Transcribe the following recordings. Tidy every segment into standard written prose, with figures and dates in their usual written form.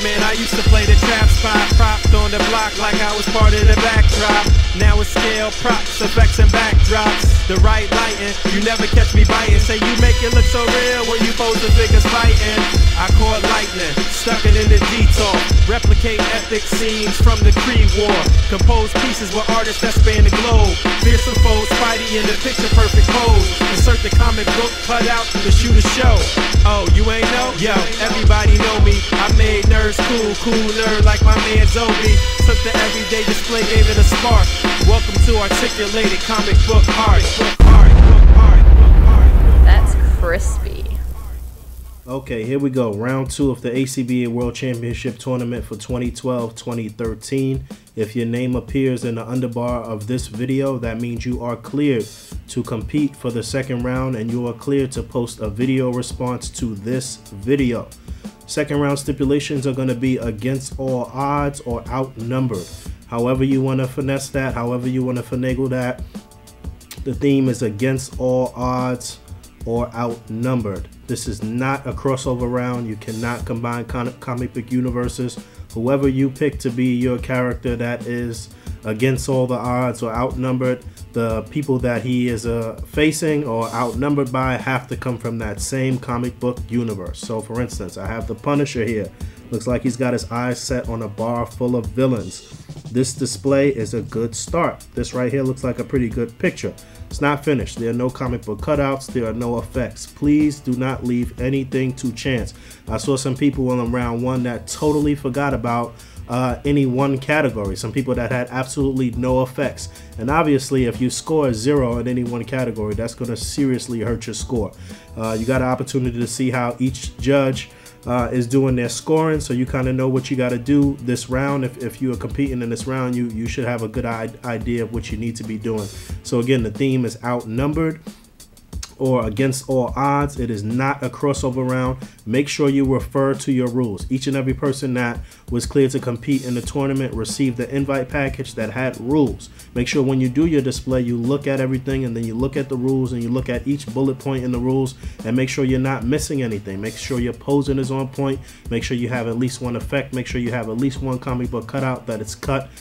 Man, I used to play the trap spot, propped on the block like I was part of the backdrop. Now it's scale, props, effects, and backdrops. The right lighting, you never catch me biting. Say you make it look so real when you pose the figures fighting. I caught lightning, stuck it in the detour. Replicate epic scenes from the Creed War. Compose pieces with artists that span the globe. Fearsome foes, Spidey in the picture perfect pose. Insert the comic book cutout to shoot a show. Oh, you ain't know? Yo, everybody know me. I made nerds cool, cool nerd like my man Zoe. Took the everyday display, gave it a spark. Welcome to articulated comic book art. That's crispy. Okay, here we go. Round 2 of the A.C.B.A World Championship Tournament for 2012-2013. If your name appears in the underbar of this video, that means you are cleared to compete for the second round and you are cleared to post a video response to this video. Second round stipulations are going to be against all odds or outnumbered. However you want to finesse that, however you want to finagle that, the theme is against all odds or outnumbered. This is not a crossover round. You cannot combine comic book universes. Whoever you pick to be your character that is against all the odds or outnumbered, the people that he is facing or outnumbered by have to come from that same comic book universe. So for instance, I have the Punisher here. Looks like he's got his eyes set on a bar full of villains. This display is a good start. This right here looks like a pretty good picture. It's not finished. There are no comic book cutouts. There are no effects. Please do not leave anything to chance. I saw some people in round 1 that totally forgot about any one category. Some people that had absolutely no effects. And obviously, if you score 0 in any one category, that's going to seriously hurt your score. You got an opportunity to see how each judge is doing their scoring, so you kind of know what you got to do this round. If you are competing in this round, you should have a good idea of what you need to be doing. So again, the theme is outnumbered or against all odds. It is not a crossover round. Make sure you refer to your rules. Each and every person that was cleared to compete in the tournament received the invite package that had rules. Make sure when you do your display, you look at everything and then you look at the rules and you look at each bullet point in the rules and make sure you're not missing anything. Make sure your posing is on point. Make sure you have at least one effect. Make sure you have at least one comic book cutout, that it's cut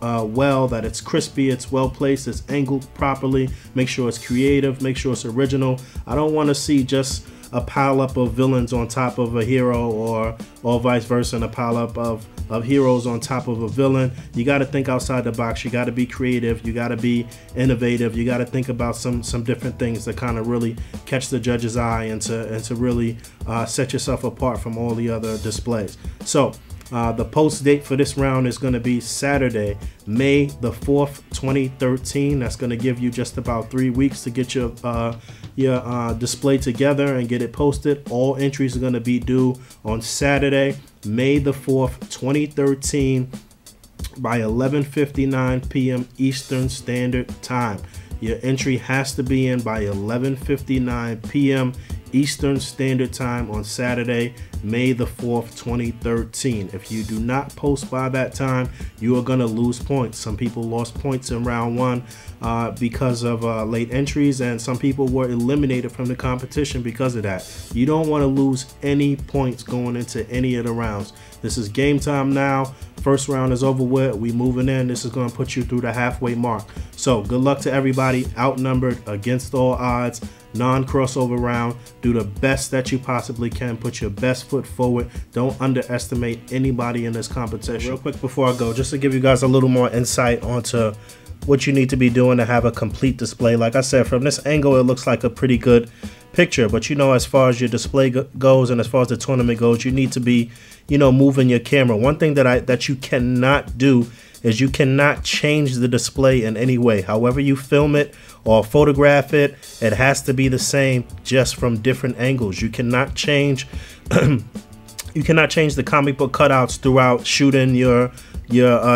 well, that it's crispy, it's well placed, it's angled properly. Make sure it's creative. Make sure it's original. I don't want to see just a pile up of villains on top of a hero or vice versa, and a pile up of heroes on top of a villain. You got to think outside the box. You got to be creative. You got to be innovative. You got to think about some different things that kind of really catch the judge's eye and to really set yourself apart from all the other displays. So the post date for this round is going to be Saturday, May the 4th, 2013. That's going to give you just about 3 weeks to get your display together and get it posted. All entries are going to be due on Saturday, May the 4th, 2013 by 11:59 p.m. Eastern Standard Time. Your entry has to be in by 11:59 p.m. Eastern Standard Time on Saturday, May the 4th, 2013. If you do not post by that time, you are going to lose points. Some people lost points in round 1 because of late entries, and some people were eliminated from the competition because of that. You don't want to lose any points going into any of the rounds. This is game time now. First round is over with. We moving in. This is going to put you through the halfway mark. So good luck to everybody. Outnumbered, against all odds, non-crossover round. Do the best that you possibly can. Put your best foot forward. Don't underestimate anybody in this competition. Real quick before I go, just to give you guys a little more insight onto what you need to be doing to have a complete display. Like I said, from this angle, it looks like a pretty good picture, but you know, as far as your display goes and as far as the tournament goes, you need to be, you know, moving your camera. One thing that you cannot do is you cannot change the display in any way. However you film it or photograph it, it has to be the same, just from different angles. You cannot change you cannot change the comic book cutouts throughout shooting your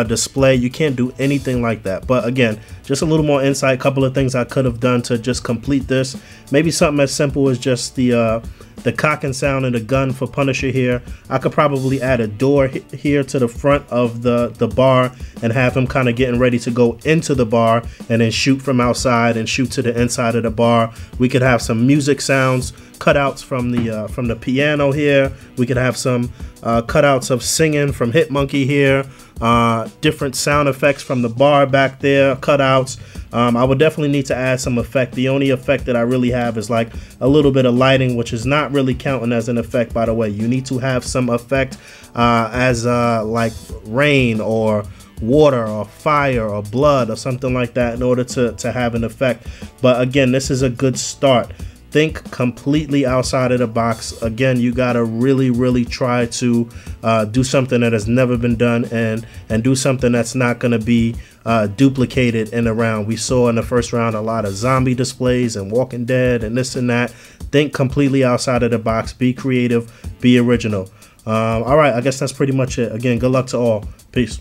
display. You can't do anything like that. But again, just a little more insight, couple of things I could have done to just complete this. Maybe something as simple as just the cocking sound and the gun for Punisher here. I could probably add a door here to the front of the bar and have him kind of getting ready to go into the bar and then shoot from outside and shoot to the inside of the bar. We could have some music sounds, cutouts from the piano here. We could have some cutouts of singing from Hit Monkey here, different sound effects from the bar back there, cutouts. I would definitely need to add some effect. The only effect that I really have is like a little bit of lighting, which is not really counting as an effect, by the way. You need to have some effect as like rain or water or fire or blood or something like that in order to have an effect. But again, this is a good start. Think completely outside of the box. Again, you gotta really try to do something that has never been done, and do something that's not gonna be duplicated in a round. We saw in the first round a lot of zombie displays and Walking Dead and this and that. Think completely outside of the box. Be creative, be original. All right, I guess that's pretty much it. Again, good luck to all. Peace.